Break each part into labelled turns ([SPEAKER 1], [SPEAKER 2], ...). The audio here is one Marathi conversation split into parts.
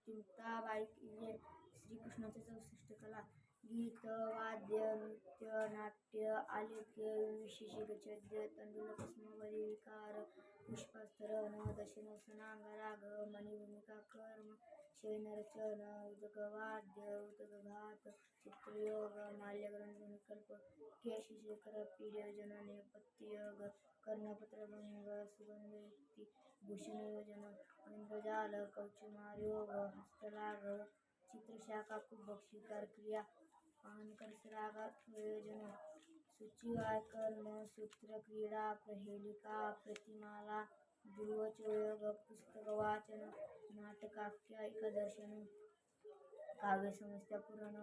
[SPEAKER 1] आदिशक्तिमुक्ता बायकीचे श्रीकृष्णाचे 64 कला गीत वाद्य नृत्य नाट्य आलेख्य विशेषगच्छद्य तंडुल स्मवरी विकार पुष्पास्तर दशन सनांगराग मणिभूमिका कर्म शयनरचन उदकवाद्य उदकघात चित्रयोग माल्यग्रंथ विकल्प केशशेखर पीडयोजन नेपथ्ययोग कर्णपत्रभंग सुगंधयुक्ती भूषणयोजन इंद्रजाल कौचुमार्योग हस्तलाघव चित्रशाखा कुंभक स्वीकार क्रिया पानकरसरागा प्रयोजन सूचिवाय कर्म सूत्र क्रीडा प्रहेलिका प्रतिमाला ध्रुवचयोग पुस्तकवाचन नाटकाख्यायिका दर्शन काव्य समस्या पुराण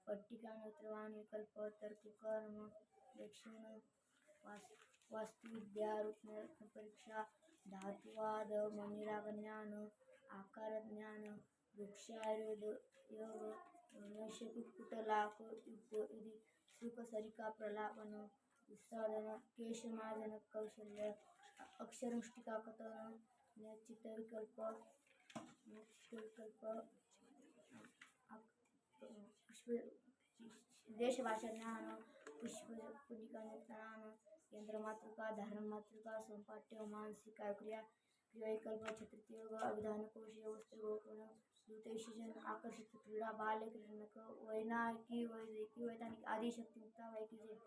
[SPEAKER 1] पट्टिका नेत्रवाण विकल्प तर्ककर्म प्रेक्षण वास्तुविद्या रत्नपरीक्षा धातुवाद मणिरागज्ञान आकारज्ञान वृक्षायुर्वेद योग नैशकुक्कुटलाक युद्ध सुखसरिका प्रलापन उत्सादन केशमार्जन कौशल्य अक्षरमुष्टिका कथन चित्तविकल्प देशभाषा ज्ञान पुष्पपुटिका ज्ञान यंत्रमातृका धारणमातृका संपाट्य मानसिक क्रिया क्रियाविकल्प छत्रियोग अभिधानकोश वस्त्रगोपन दूतविशेषण आकर्षित क्रीडा बाल्य क्रीडनक वैनायकी वैदिकी वैधानिक आदिशक्तिमुक्ता बायकीचे